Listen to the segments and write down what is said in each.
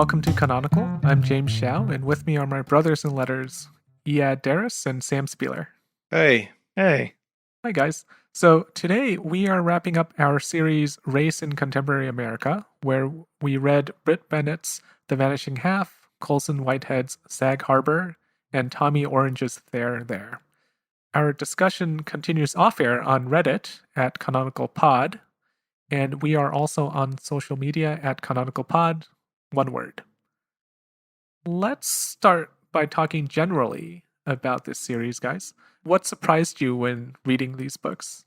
welcome to Canonical. I'm James Shao, and with me are my brothers in letters, Iad Darris and Sam Spieler. Hey, Hey, Hi, guys. So today we are wrapping up our series Race in Contemporary America, where we read Brit Bennett's The Vanishing Half, Colson Whitehead's Sag Harbor, and Tommy Orange's There. Our discussion continues off-air on Reddit at Canonical Pod, and we are also on social media at Canonical Pod, one word. Let's start by talking generally about this series, guys. What surprised you when reading these books?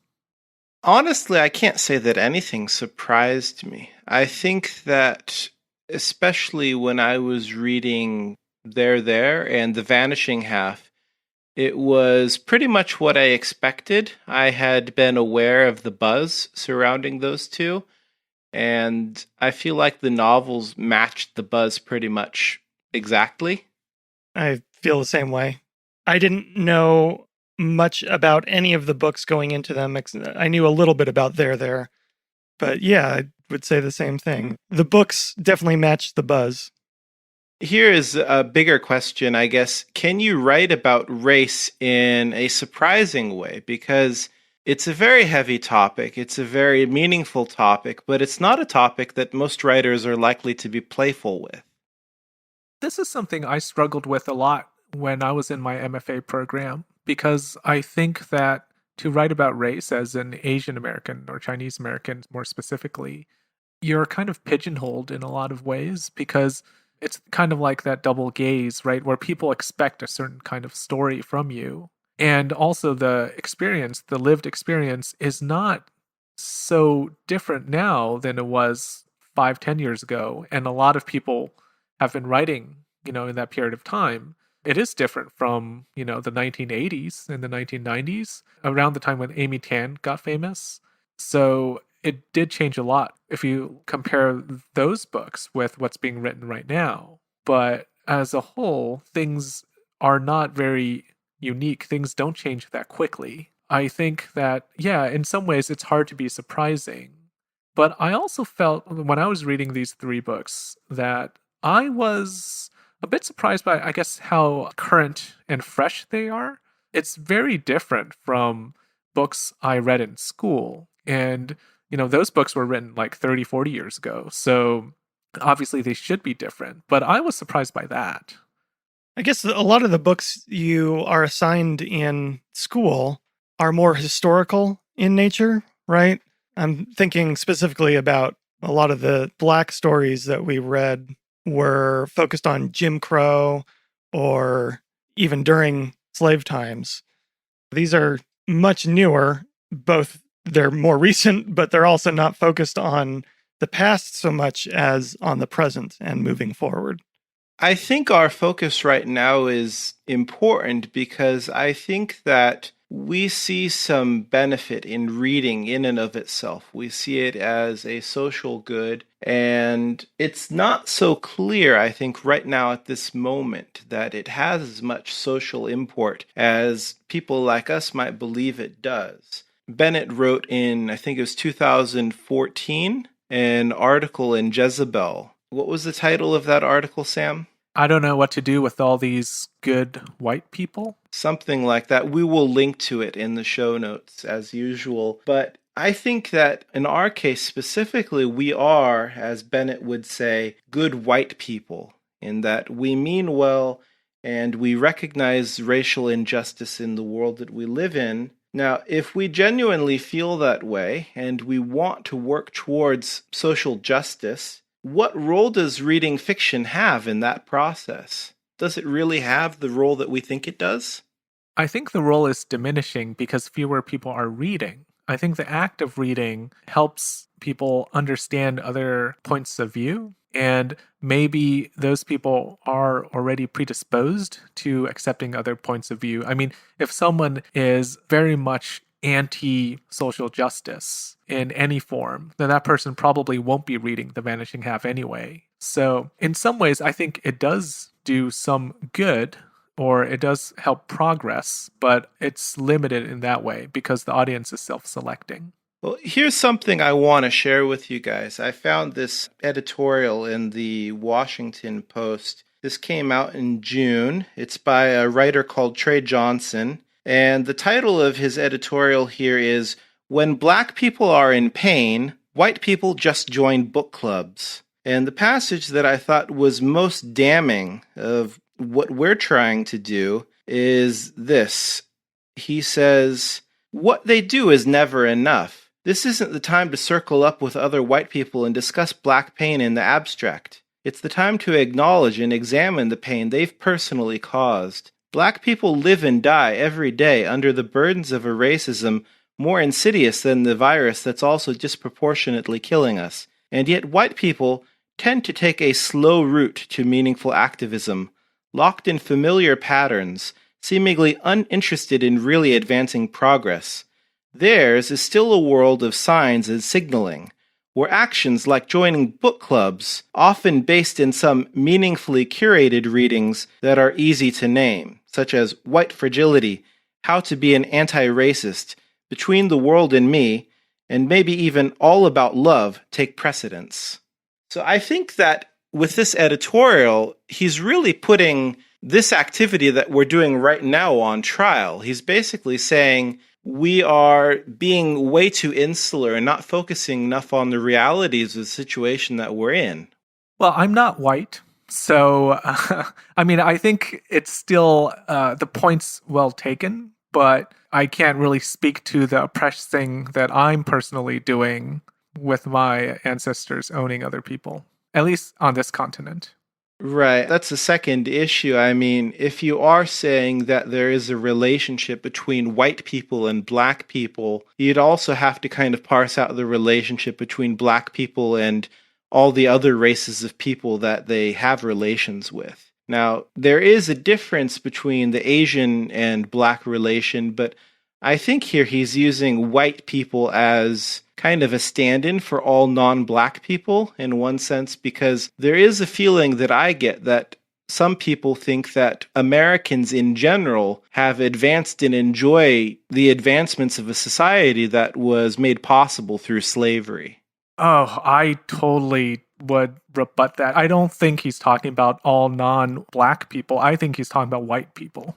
honestly, I can't say that anything surprised me. I think that, especially when I was reading There and The Vanishing Half, it was pretty much what I expected. I had been aware of the buzz surrounding those two, and I feel like the novels matched the buzz pretty much exactly. I feel the same way. I didn't know much about any of the books going into them. I knew a little bit about there. But yeah, I would say the same thing. The books definitely matched the buzz. Here is a bigger question, I guess. Can you write about race in a surprising way? Because it's a very heavy topic, it's a very meaningful topic, but it's not a topic that most writers are likely to be playful with. This is something I struggled with a lot when I was in my MFA program, because I think that to write about race as an Asian American or Chinese American more specifically, you're kind of pigeonholed in a lot of ways because it's kind of like that double gaze, right? Where people expect a certain kind of story from you. And also the experience, the lived experience, is not so different now than it was 5, 10 years ago. And a lot of people have been writing, in that period of time. It is different from, the 1980s and the 1990s, around the time when Amy Tan got famous. So it did change a lot if you compare those books with what's being written right now. But as a whole, things are not very unique. Things don't change that quickly. I think that, yeah, in some ways it's hard to be surprising. But I also felt when I was reading these three books that I was a bit surprised by, I guess, how current and fresh they are. It's very different from books I read in school. And, those books were written like 30, 40 years ago. So obviously they should be different. But I was surprised by that. I guess a lot of the books you are assigned in school are more historical in nature, right? I'm thinking specifically about a lot of the Black stories that we read were focused on Jim Crow or even during slave times. These are much newer, both they're more recent, but they're also not focused on the past so much as on the present and moving forward. I think our focus right now is important because I think that we see some benefit in reading in and of itself. We see it as a social good, and it's not so clear, I think, right now at this moment that it has as much social import as people like us might believe it does. Bennett wrote in, I think it was 2014, an article in Jezebel. What was the title of that article, Sam? I don't know what to do with all these good white people. Something like that. We will link to it in the show notes as usual. But I think that in our case specifically, we are, as Bennett would say, good white people, in that we mean well and we recognize racial injustice in the world that we live in. Now, if we genuinely feel that way and we want to work towards social justice, what role does reading fiction have in that process? Does it really have the role that we think it does? I think the role is diminishing because fewer people are reading. I think the act of reading helps people understand other points of view, and maybe those people are already predisposed to accepting other points of view. I mean, if someone is very much anti-social justice in any form, then that person probably won't be reading The Vanishing Half anyway. So in some ways, I think it does do some good, or it does help progress, but it's limited in that way because the audience is self-selecting. Well, here's something I want to share with you guys. I found this editorial in the Washington Post. This came out in June. It's by a writer called Trey Johnson. And the title of his editorial here is When Black People Are in Pain, White People Just Join Book Clubs. And the passage that I thought was most damning of what we're trying to do is this. He says, "What they do is never enough. This isn't the time to circle up with other white people and discuss black pain in the abstract. It's the time to acknowledge and examine the pain they've personally caused. Black people live and die every day under the burdens of a racism more insidious than the virus that's also disproportionately killing us. And yet white people tend to take a slow route to meaningful activism, locked in familiar patterns, seemingly uninterested in really advancing progress. Theirs is still a world of signs and signaling, where actions like joining book clubs, often based in some meaningfully curated readings that are easy to name, such as White Fragility, How to Be an Anti-Racist, Between the World and Me, and maybe even All About Love, take precedence." So I think that with this editorial, he's really putting this activity that we're doing right now on trial. He's basically saying we are being way too insular and not focusing enough on the realities of the situation that we're in. Well, I'm not white, so I mean, I think it's still the point's well taken, but I can't really speak to the oppressing that I'm personally doing with my ancestors owning other people, at least on this continent. Right. That's the second issue. I mean, if you are saying that there is a relationship between white people and black people, you'd also have to kind of parse out the relationship between black people and all the other races of people that they have relations with. Now, there is a difference between the Asian and black relation, but I think here he's using white people as kind of a stand-in for all non-black people in one sense, because there is a feeling that I get that some people think that Americans in general have advanced and enjoy the advancements of a society that was made possible through slavery. Oh, I totally would rebut that. I don't think he's talking about all non-black people. I think he's talking about white people.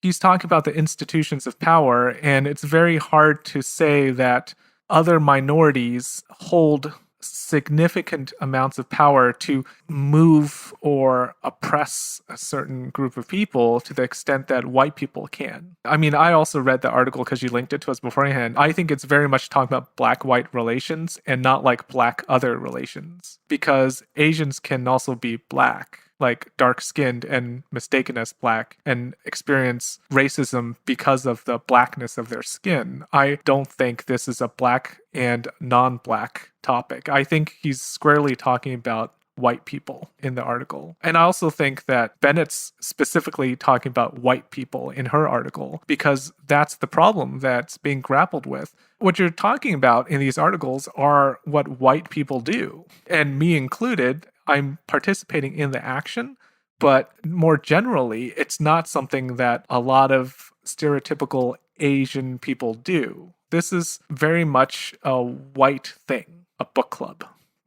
He's talking about the institutions of power, and it's very hard to say that other minorities hold significant amounts of power to move or oppress a certain group of people to the extent that white people can. I mean, I also read the article because you linked it to us beforehand. I think it's very much talking about black-white relations and not like black-other relations, because Asians can also be black, like dark-skinned and mistaken as black, and experience racism because of the blackness of their skin. I don't think this is a black and non-black topic. I think he's squarely talking about white people in the article. And I also think that Bennett's specifically talking about white people in her article, because that's the problem that's being grappled with. What you're talking about in these articles are what white people do, and me included. I'm participating in the action, but more generally, it's not something that a lot of stereotypical Asian people do. This is very much a white thing, a book club.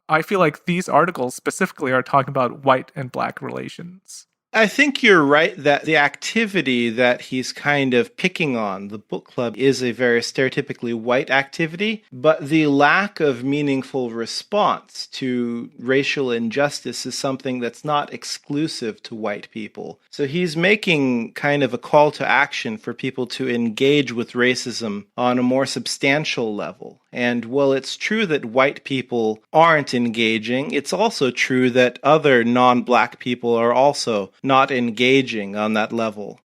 I feel like these articles specifically are talking about white and black relations. I think you're right that the activity that he's kind of picking on, the book club, is a very stereotypically white activity, but the lack of meaningful response to racial injustice is something that's not exclusive to white people. So he's making kind of a call to action for people to engage with racism on a more substantial level. And while it's true that white people aren't engaging, it's also true that other non-black people are also not engaging on that level.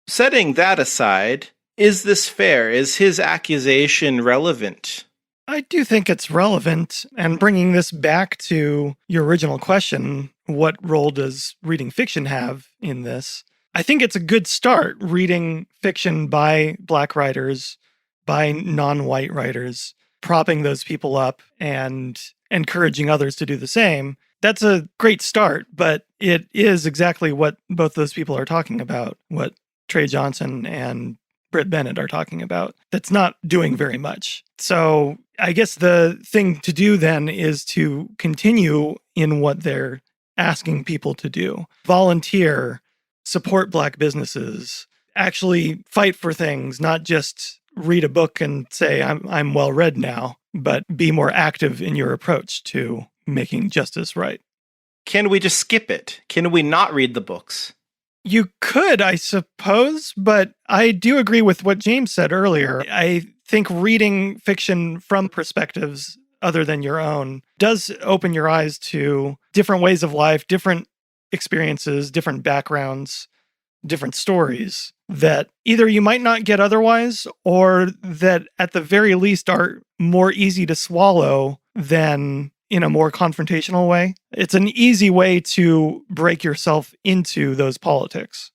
Setting that aside, is this fair? Is his accusation relevant? I do think it's relevant. And bringing this back to your original question, what role does reading fiction have in this? I think it's a good start, reading fiction by black writers, by non-white writers, propping those people up and encouraging others to do the same. That's a great start, but it is exactly what both those people are talking about, what Trey Johnson and Brit Bennett are talking about that's not doing very much. So I guess the thing to do then is to continue in what they're asking people to do. Volunteer, support Black businesses, actually fight for things, not just read a book and say, I'm well read now, but be more active in your approach to making justice right. Can we just skip it? Can we not read the books? You could, I suppose, but I do agree with what James said earlier. I think reading fiction from perspectives other than your own does open your eyes to different ways of life, different experiences, different backgrounds, different stories that either you might not get otherwise, or that at the very least are more easy to swallow than in a more confrontational way. It's an easy way to break yourself into those politics.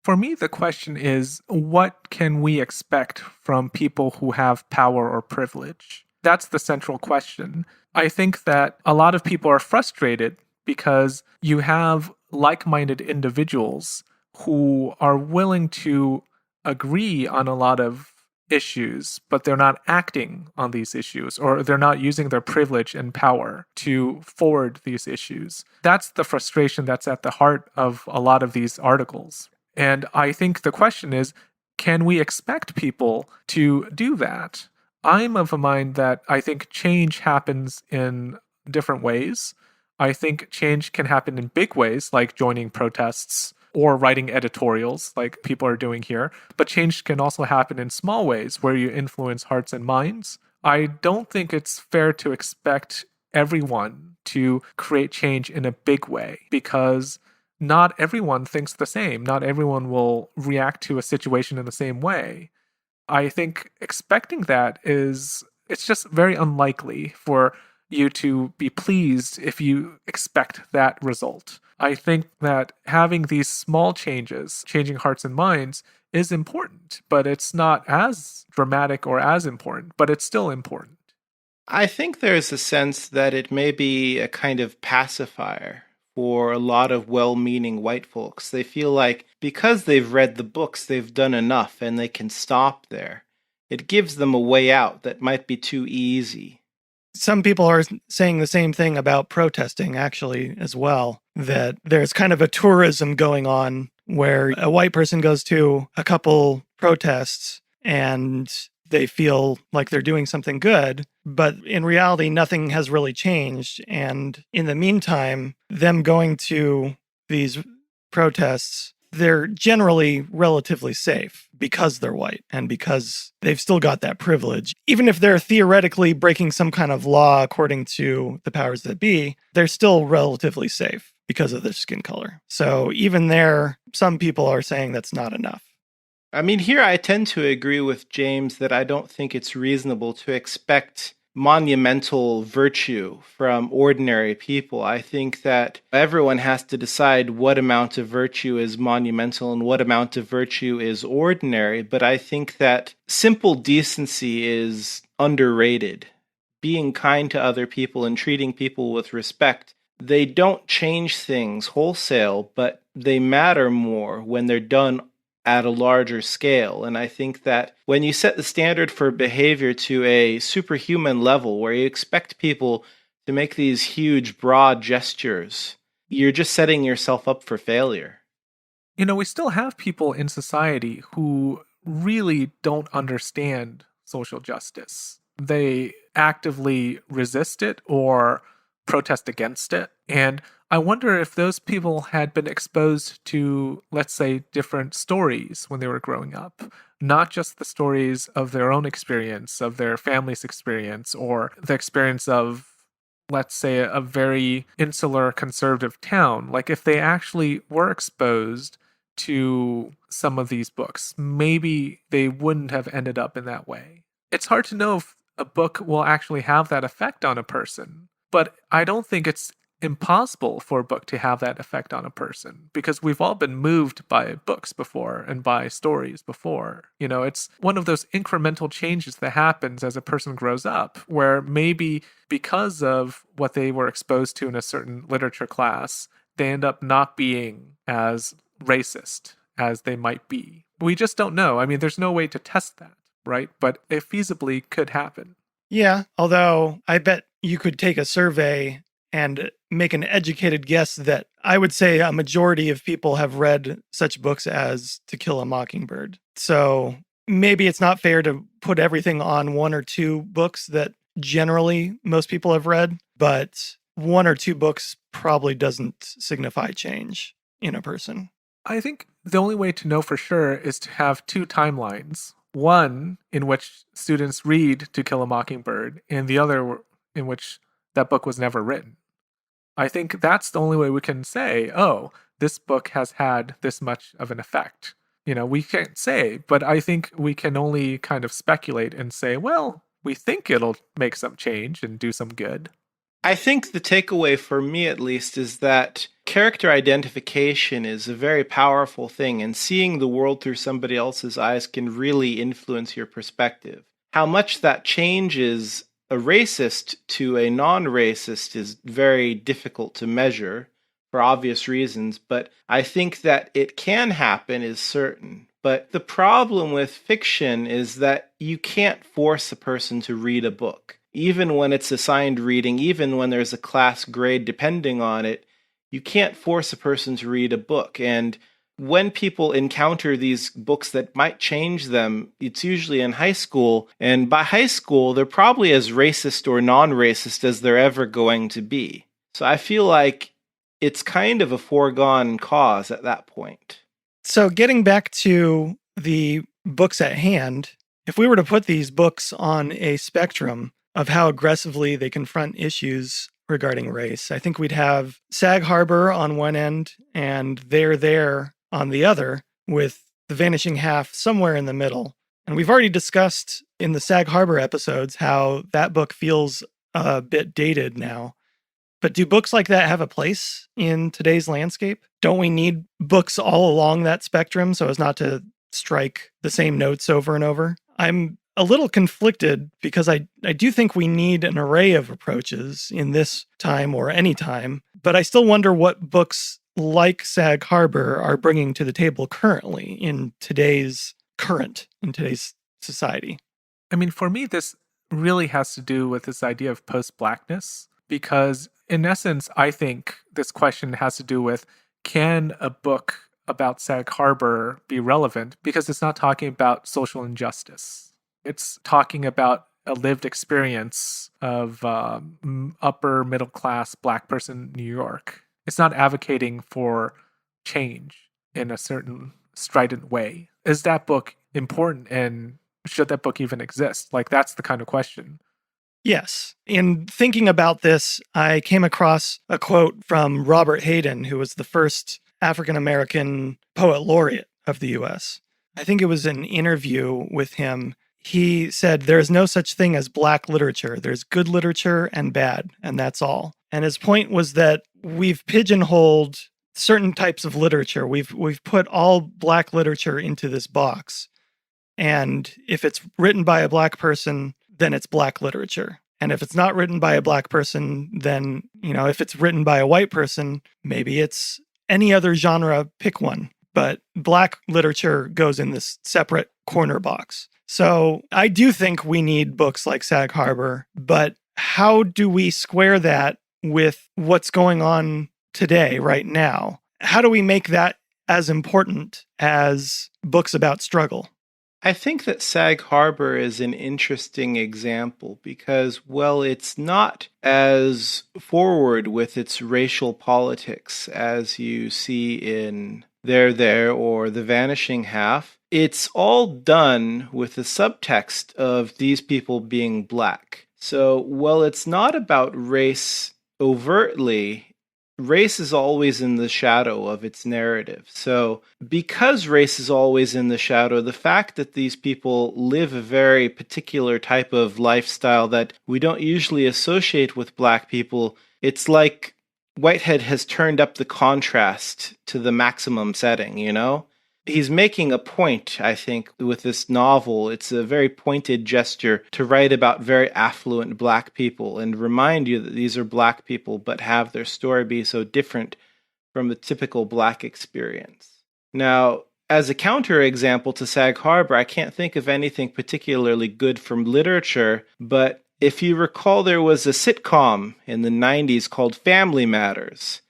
For me, the question is, what can we expect from people who have power or privilege? That's the central question. I think that a lot of people are frustrated because you have like-minded individuals who are willing to agree on a lot of issues, but they're not acting on these issues, or they're not using their privilege and power to forward these issues. That's the frustration that's at the heart of a lot of these articles. And I think the question is, can we expect people to do that? I'm of a mind that I think change happens in different ways. I think change can happen in big ways, like joining protests or writing editorials like people are doing here. But change can also happen in small ways where you influence hearts and minds. I don't think it's fair to expect everyone to create change in a big way, because not everyone thinks the same. Not everyone will react to a situation in the same way. I think expecting that it's just very unlikely for you to be pleased if you expect that result. I think that having these small changes, changing hearts and minds, is important, but it's not as dramatic or as important, but it's still important. I think there's a sense that it may be a kind of pacifier for a lot of well-meaning white folks. They feel like because they've read the books, they've done enough and they can stop there. It gives them a way out that might be too easy. Some people are saying the same thing about protesting, actually, as well, that there's kind of a tourism going on where a white person goes to a couple protests and they feel like they're doing something good, but in reality, nothing has really changed. And in the meantime, them going to these protests, they're generally relatively safe because they're white and because they've still got that privilege. Even if they're theoretically breaking some kind of law according to the powers that be, they're still relatively safe because of their skin color. So even there, some people are saying that's not enough. I mean, here I tend to agree with James that I don't think it's reasonable to expect monumental virtue from ordinary people. I think that everyone has to decide what amount of virtue is monumental and what amount of virtue is ordinary. But I think that simple decency is underrated. Being kind to other people and treating people with respect, they don't change things wholesale, but they matter more when they're done at a larger scale. And I think that when you set the standard for behavior to a superhuman level where you expect people to make these huge, broad gestures, you're just setting yourself up for failure. You know, we still have people in society who really don't understand social justice. They actively resist it or protest against it. And I wonder if those people had been exposed to, let's say, different stories when they were growing up, not just the stories of their own experience, of their family's experience, or the experience of, let's say, a very insular conservative town. Like if they actually were exposed to some of these books, maybe they wouldn't have ended up in that way. It's hard to know if a book will actually have that effect on a person, but I don't think it's impossible for a book to have that effect on a person, because we've all been moved by books before and by stories before. You know, it's one of those incremental changes that happens as a person grows up, where maybe because of what they were exposed to in a certain literature class, they end up not being as racist as they might be. We just don't know. I mean, there's no way to test that, right? But it feasibly could happen. Yeah, although I bet you could take a survey and make an educated guess that I would say a majority of people have read such books as To Kill a Mockingbird. So maybe it's not fair to put everything on one or two books that generally most people have read, but one or two books probably doesn't signify change in a person. I think the only way to know for sure is to have two timelines. One in which students read To Kill a Mockingbird, and the other in which that book was never written. I think that's the only way we can say, oh, this book has had this much of an effect. We can't say, but I think we can only kind of speculate and say, well, we think it'll make some change and do some good. I think the takeaway for me, at least, is that character identification is a very powerful thing, and seeing the world through somebody else's eyes can really influence your perspective. How much that changes a racist to a non-racist is very difficult to measure for obvious reasons, but I think that it can happen is certain. But the problem with fiction is that you can't force a person to read a book. Even when it's assigned reading, even when there's a class grade depending on it, you can't force a person to read a book. And when people encounter these books that might change them, it's usually in high school. And by high school, they're probably as racist or non-racist as they're ever going to be. So I feel like it's kind of a foregone cause at that point. So getting back to the books at hand, if we were to put these books on a spectrum of how aggressively they confront issues regarding race, I think we'd have Sag Harbor on one end and They're There on the other, with The Vanishing Half somewhere in the middle. And we've already discussed in the Sag Harbor episodes how that book feels a bit dated now. But do books like that have a place in today's landscape? Don't we need books all along that spectrum so as not to strike the same notes over and over? I'm a little conflicted because I do think we need an array of approaches in this time or any time, but I still wonder what books like Sag Harbor are bringing to the table currently in today's society. I mean, for me, this really has to do with this idea of post-Blackness, because in essence, I think this question has to do with, can a book about Sag Harbor be relevant? Because it's not talking about social injustice. It's talking about a lived experience of upper middle class Black person in New York. It's not advocating for change in a certain strident way. Is that book important, and should that book even exist? Like, that's the kind of question. Yes. In thinking about this, I came across a quote from Robert Hayden, who was the first African-American poet laureate of the U.S. I think it was an interview with him. He said, "There is no such thing as Black literature. There's good literature and bad, and that's all." And his point was that we've pigeonholed certain types of literature. We've put all Black literature into this box. And if it's written by a Black person, then it's Black literature. And if it's not written by a Black person, then, if it's written by a white person, maybe it's any other genre, pick one. But Black literature goes in this separate corner box. So I do think we need books like Sag Harbor, but how do we square that with what's going on today, right now? How do we make that as important as books about struggle? I think that Sag Harbor is an interesting example because, well, it's not as forward with its racial politics as you see in They're There or The Vanishing Half. It's all done with the subtext of these people being Black. So, well, it's not about race overtly. Race is always in the shadow of its narrative. So, because race is always in the shadow, the fact that these people live a very particular type of lifestyle that we don't usually associate with Black people, it's like Whitehead has turned up the contrast to the maximum setting, He's making a point, I think, with this novel. It's a very pointed gesture to write about very affluent Black people and remind you that these are Black people, but have their story be so different from the typical Black experience. Now, as a counterexample to Sag Harbor, I can't think of anything particularly good from literature, but if you recall, there was a sitcom in the 90s called Family Matters.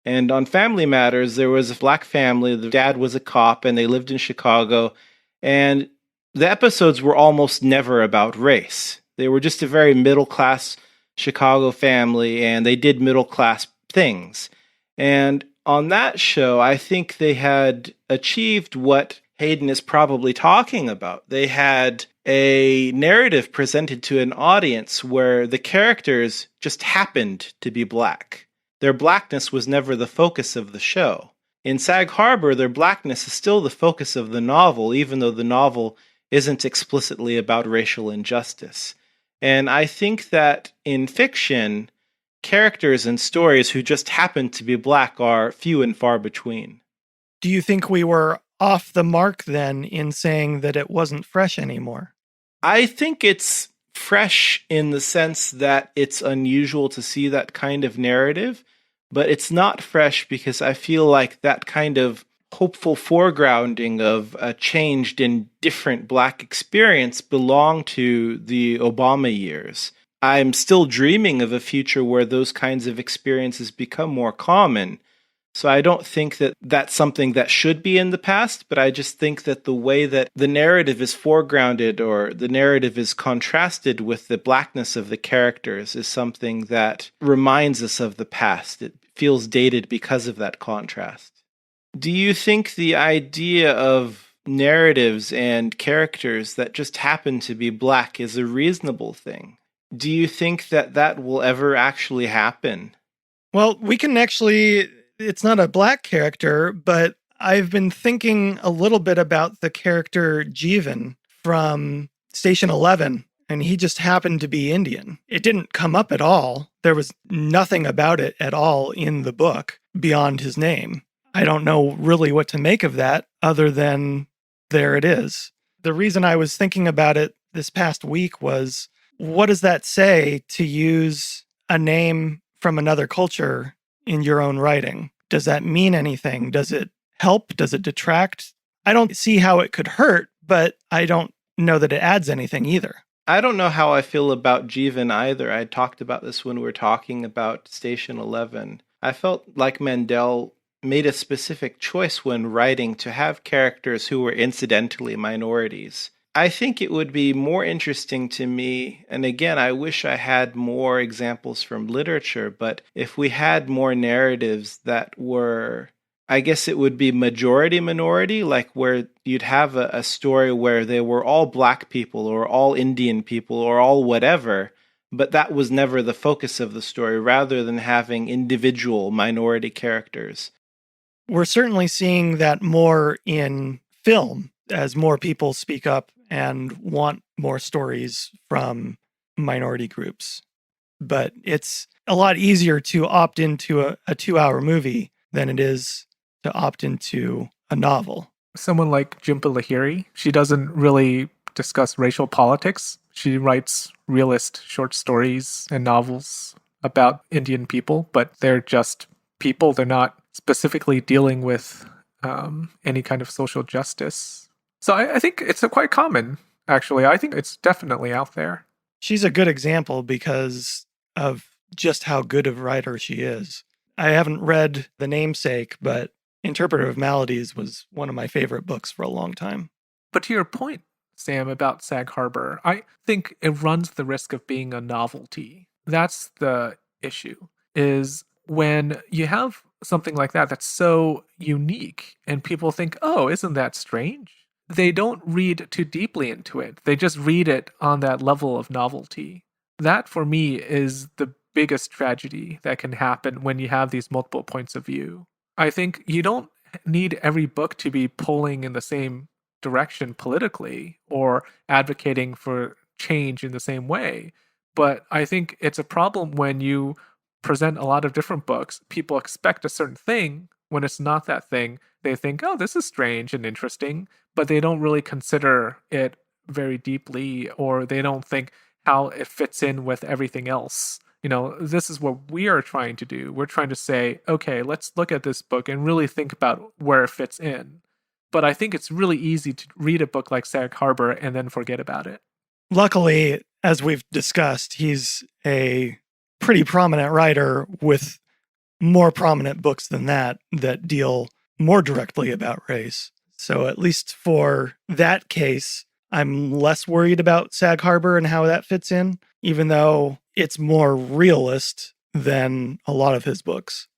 And on Family Matters, there was a black family. The dad was a cop, and they lived in Chicago. And the episodes were almost never about race. They were just a very middle-class Chicago family, and they did middle-class things. And on that show, I think they had achieved what Hayden is probably talking about. They had a narrative presented to an audience where the characters just happened to be black. Their blackness was never the focus of the show. In Sag Harbor, their blackness is still the focus of the novel, even though the novel isn't explicitly about racial injustice. And I think that in fiction, characters and stories who just happen to be black are few and far between. Do you think we were off the mark then in saying that it wasn't fresh anymore? I think it's fresh in the sense that it's unusual to see that kind of narrative, but it's not fresh because I feel like that kind of hopeful foregrounding of a changed and different black experience belonged to the Obama years. I'm still dreaming of a future where those kinds of experiences become more common. So I don't think that that's something that should be in the past, but I just think that the way that the narrative is foregrounded or the narrative is contrasted with the blackness of the characters is something that reminds us of the past. It feels dated because of that contrast. Do you think the idea of narratives and characters that just happen to be black is a reasonable thing? Do you think that that will ever actually happen? Well, we can actually, it's not a black character, but I've been thinking a little bit about the character Jeevan from Station 11, and he just happened to be Indian. It didn't come up at all. There was nothing about it at all in the book beyond his name. I don't know really what to make of that other than there it is. The reason I was thinking about it this past week was, what does that say to use a name from another culture in your own writing? Does that mean anything? Does it help? Does it detract? I don't see how it could hurt, but I don't know that it adds anything either. I don't know how I feel about Jeevan either. I talked about this when we were talking about Station 11. I felt like Mandel made a specific choice when writing to have characters who were incidentally minorities. I think it would be more interesting to me, and again, I wish I had more examples from literature, but if we had more narratives that were, I guess it would be majority minority, like where you'd have a story where they were all black people or all Indian people or all whatever, but that was never the focus of the story, rather than having individual minority characters. We're certainly seeing that more in film as more people speak up and want more stories from minority groups. But it's a lot easier to opt into a 2-hour movie than it is to opt into a novel. Someone like Jhumpa Lahiri, she doesn't really discuss racial politics. She writes realist short stories and novels about Indian people, but they're just people. They're not specifically dealing with any kind of social justice. So I think it's quite common, actually. I think it's definitely out there. She's a good example because of just how good of a writer she is. I haven't read The Namesake, but Interpreter of Maladies was one of my favorite books for a long time. But to your point, Sam, about Sag Harbor, I think it runs the risk of being a novelty. That's the issue, is when you have something like that that's so unique and people think, oh, isn't that strange? They don't read too deeply into it. They just read it on that level of novelty. That, for me, is the biggest tragedy that can happen when you have these multiple points of view. I think you don't need every book to be pulling in the same direction politically or advocating for change in the same way. But I think it's a problem when you present a lot of different books. People expect a certain thing. When it's not that thing, they think, oh, this is strange and interesting, but they don't really consider it very deeply, or they don't think how it fits in with everything else. This is what we are trying to do. We're trying to say, okay, let's look at this book and really think about where it fits in. But I think it's really easy to read a book like Sag Harbor and then forget about it. Luckily, as we've discussed, he's a pretty prominent writer with more prominent books than that deal more directly about race. So at least for that case, I'm less worried about Sag Harbor and how that fits in, even though it's more realist than a lot of his books.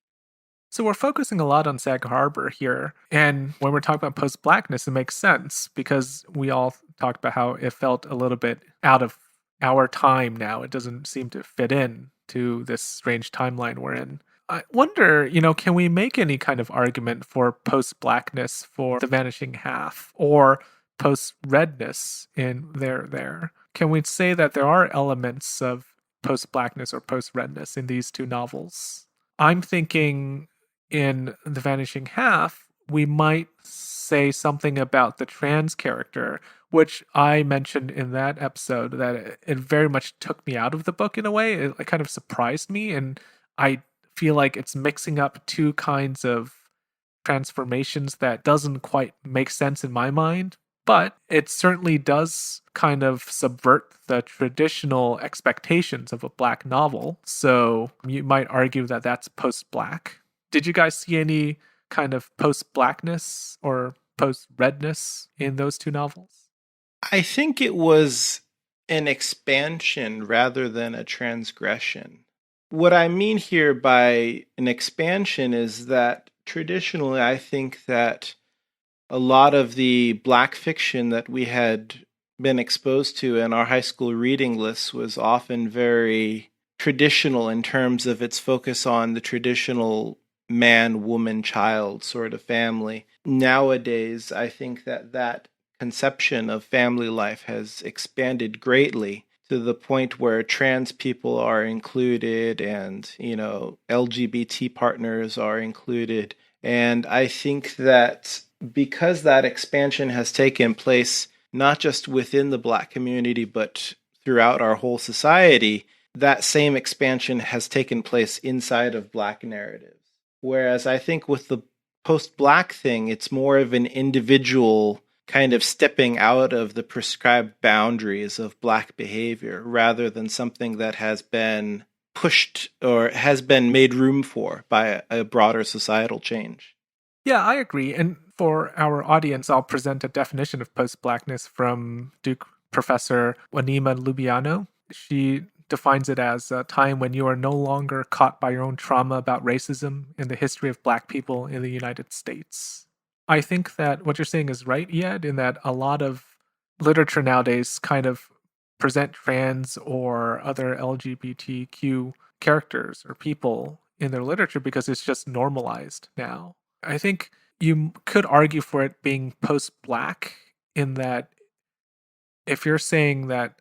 So we're focusing a lot on Sag Harbor here. And when we're talking about post-blackness, it makes sense because we all talked about how it felt a little bit out of our time now. It doesn't seem to fit in to this strange timeline we're in. I wonder, can we make any kind of argument for post-blackness for The Vanishing Half or post-redness in there? Can we say that there are elements of post-blackness or post-redness in these two novels? I'm thinking in The Vanishing Half, we might say something about the trans character, which I mentioned in that episode that it very much took me out of the book in a way. It kind of surprised me, and I feel like it's mixing up two kinds of transformations that doesn't quite make sense in my mind, but it certainly does kind of subvert the traditional expectations of a black novel. So you might argue that that's post-black. Did you guys see any kind of post-blackness or post-redness in those two novels? I think it was an expansion rather than a transgression. What I mean here by an expansion is that traditionally I think that a lot of the black fiction that we had been exposed to in our high school reading lists was often very traditional in terms of its focus on the traditional man, woman, child sort of family. Nowadays, I think that conception of family life has expanded greatly to the point where trans people are included and, LGBT partners are included. And I think that because that expansion has taken place not just within the black community, but throughout our whole society, that same expansion has taken place inside of black narratives. Whereas I think with the post-black thing, it's more of an individual kind of stepping out of the prescribed boundaries of black behavior rather than something that has been pushed or has been made room for by a broader societal change. Yeah, I agree. And for our audience, I'll present a definition of post-blackness from Duke professor Wanima Lubiano. She defines it as a time when you are no longer caught by your own trauma about racism in the history of black people in the United States. I think that what you're saying is right, Ed, in that a lot of literature nowadays kind of present trans or other LGBTQ characters or people in their literature because it's just normalized now. I think you could argue for it being post-black in that if you're saying that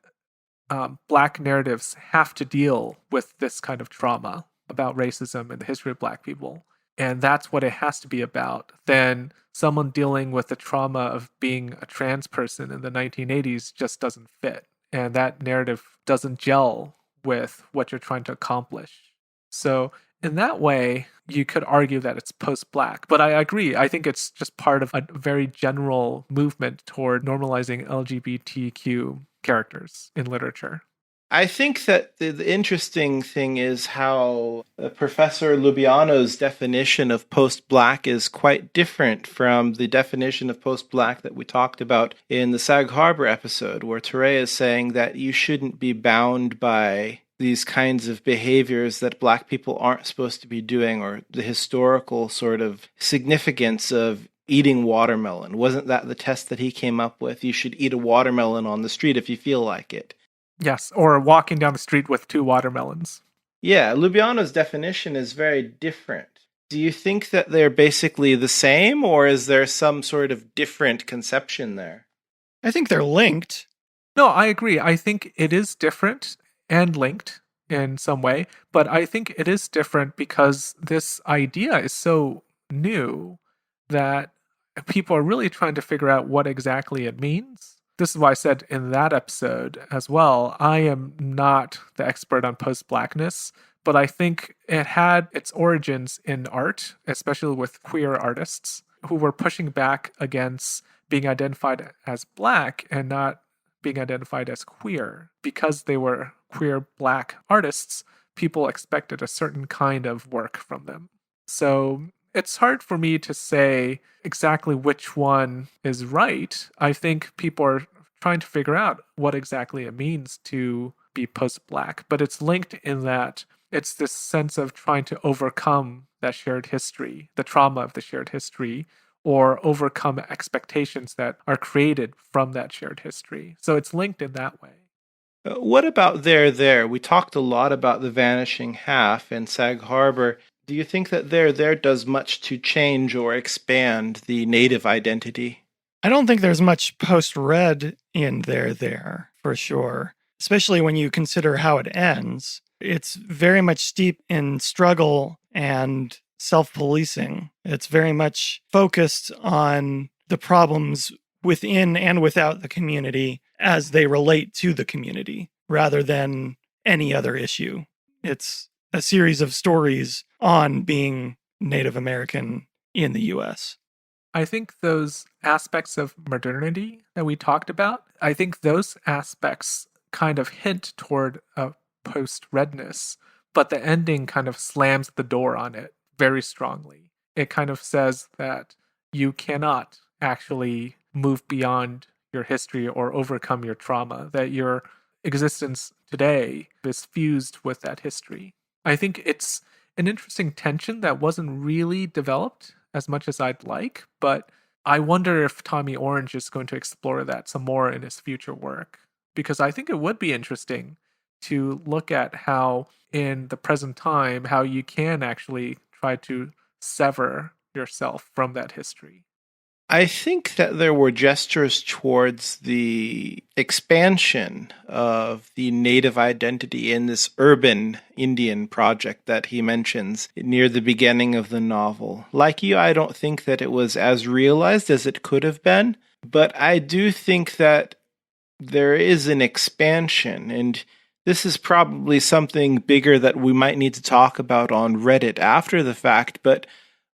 black narratives have to deal with this kind of trauma about racism and the history of black people, and that's what it has to be about, then someone dealing with the trauma of being a trans person in the 1980s just doesn't fit. And that narrative doesn't gel with what you're trying to accomplish. So in that way, you could argue that it's post-black. But I agree. I think it's just part of a very general movement toward normalizing LGBTQ characters in literature. I think that the interesting thing is how Professor Lubiano's definition of post-black is quite different from the definition of post-black that we talked about in the Sag Harbor episode, where Tartt is saying that you shouldn't be bound by these kinds of behaviors that black people aren't supposed to be doing, or the historical sort of significance of eating watermelon. Wasn't that the test that he came up with? You should eat a watermelon on the street if you feel like it. Yes, or walking down the street with 2 watermelons. Yeah, Lubiano's definition is very different. Do you think that they're basically the same, or is there some sort of different conception there? I think they're linked. No, I agree. I think it is different and linked in some way, but I think it is different because this idea is so new that people are really trying to figure out what exactly it means. This is why I said in that episode as well, I am not the expert on post-blackness, but I think it had its origins in art, especially with queer artists, who were pushing back against being identified as Black and not being identified as queer. Because they were queer Black artists, people expected a certain kind of work from them. So it's hard for me to say exactly which one is right. I think people are trying to figure out what exactly it means to be post-Black, but it's linked in that it's this sense of trying to overcome that shared history, the trauma of the shared history, or overcome expectations that are created from that shared history. So it's linked in that way. What about There? We talked a lot about the Vanishing Half and Sag Harbor. Do you think that There does much to change or expand the native identity? I don't think there's much post-red in There, for sure, especially when you consider how it ends. It's very much steeped in struggle and self-policing. It's very much focused on the problems within and without the community as they relate to the community, rather than any other issue. It's a series of stories on being Native American in the US. I think those aspects of modernity that we talked about, I think those aspects kind of hint toward a post-redness, but the ending kind of slams the door on it very strongly. It kind of says that you cannot actually move beyond your history or overcome your trauma, that your existence today is fused with that history. I think it's an interesting tension that wasn't really developed as much as I'd like, but I wonder if Tommy Orange is going to explore that some more in his future work, because I think it would be interesting to look at how in the present time, how you can actually try to sever yourself from that history. I think that there were gestures towards the expansion of the native identity in this urban Indian project that he mentions near the beginning of the novel. Like you, I don't think that it was as realized as it could have been, but I do think that there is an expansion, and this is probably something bigger that we might need to talk about on Reddit after the fact, but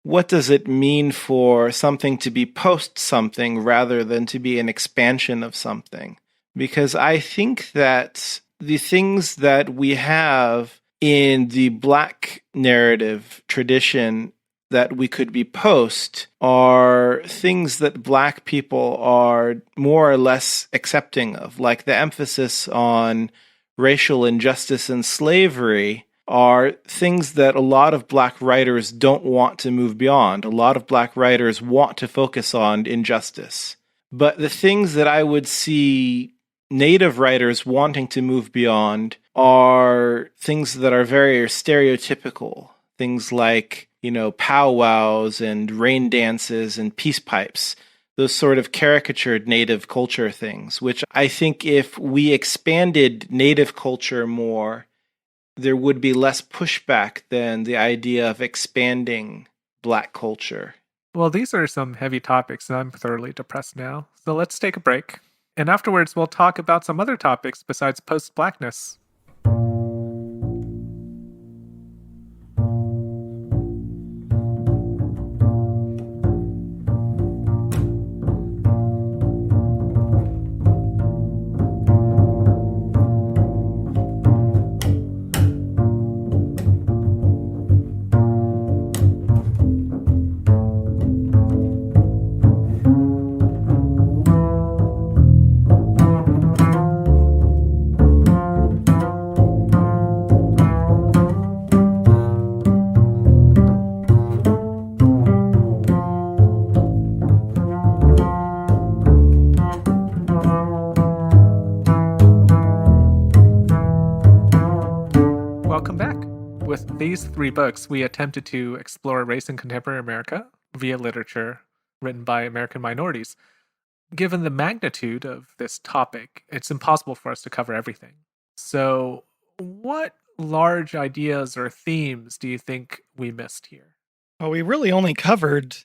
what does it mean for something to be post something rather than to be an expansion of something? Because I think that the things that we have in the Black narrative tradition that we could be post are things that Black people are more or less accepting of, like the emphasis on racial injustice and slavery are things that a lot of Black writers don't want to move beyond. A lot of Black writers want to focus on injustice. But the things that I would see Native writers wanting to move beyond are things that are very stereotypical. Things like, powwows and rain dances and peace pipes. Those sort of caricatured Native culture things, which I think if we expanded Native culture more, there would be less pushback than the idea of expanding Black culture. Well, these are some heavy topics, and I'm thoroughly depressed now. So let's take a break. And afterwards, we'll talk about some other topics besides post-Blackness. These three books, we attempted to explore race in contemporary America via literature written by American minorities. Given the magnitude of this topic, it's impossible for us to cover everything. So, what large ideas or themes do you think we missed here? Well, we really only covered,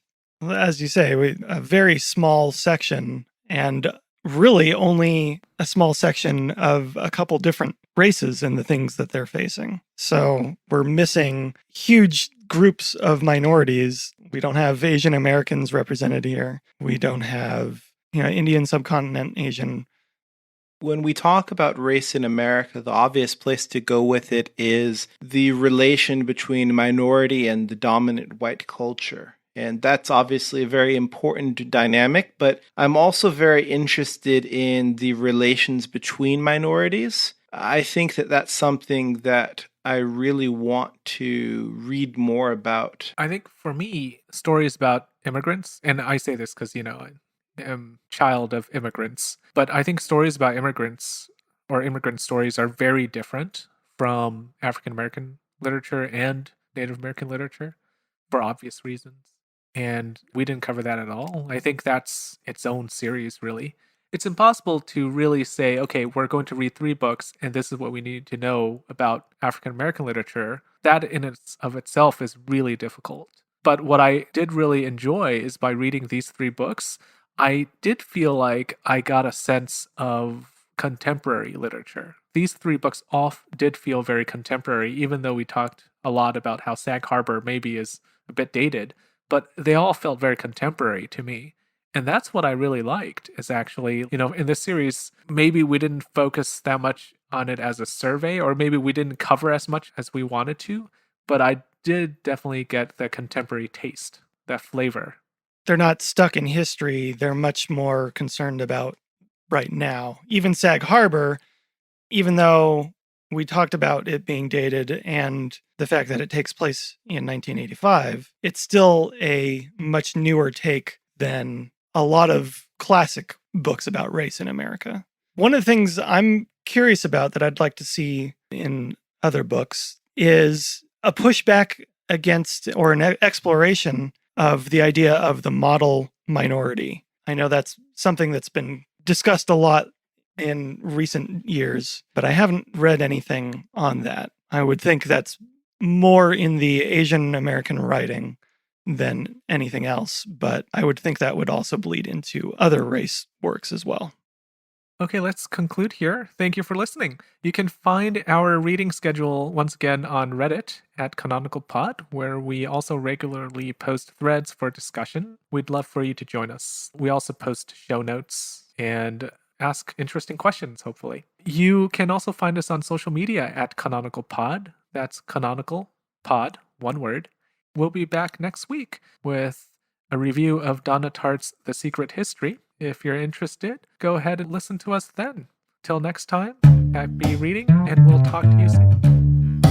as you say, a very small section, and really only a small section of a couple different races and the things that they're facing. So we're missing huge groups of minorities. We don't have Asian Americans represented here. We don't have, Indian subcontinent Asian. When we talk about race in America, the obvious place to go with it is the relation between minority and the dominant white culture. And that's obviously a very important dynamic, but I'm also very interested in the relations between minorities. I think that that's something that I really want to read more about. I think for me, stories about immigrants, and I say this because, I am child of immigrants, but I think stories about immigrants or immigrant stories are very different from African American literature and Native American literature for obvious reasons. And we didn't cover that at all. I think that's its own series, really. It's impossible to really say, okay, we're going to read 3 books and this is what we need to know about African American literature. That in its of itself is really difficult. But what I did really enjoy is by reading these 3 books, I did feel like I got a sense of contemporary literature. These 3 books all did feel very contemporary, even though we talked a lot about how Sag Harbor maybe is a bit dated, but they all felt very contemporary to me. And that's what I really liked is actually, in this series, maybe we didn't focus that much on it as a survey, or maybe we didn't cover as much as we wanted to, but I did definitely get the contemporary taste, that flavor. They're not stuck in history. They're much more concerned about right now. Even Sag Harbor, even though we talked about it being dated and the fact that it takes place in 1985, it's still a much newer take than a lot of classic books about race in America. One of the things I'm curious about that I'd like to see in other books is a pushback against or an exploration of the idea of the model minority. I know that's something that's been discussed a lot in recent years, but I haven't read anything on that. I would think that's more in the Asian American writing than anything else, but I would think that would also bleed into other race works as well. Okay, let's conclude here. Thank you for listening. You can find our reading schedule once again on Reddit at Canonical Pod, where we also regularly post threads for discussion. We'd love for you to join us. We also post show notes and ask interesting questions, hopefully. You can also find us on social media at Canonical Pod. That's Canonical Pod, one word. We'll be back next week with a review of Donna Tartt's The Secret History. If you're interested, go ahead and listen to us then. Till next time, happy reading, and we'll talk to you soon.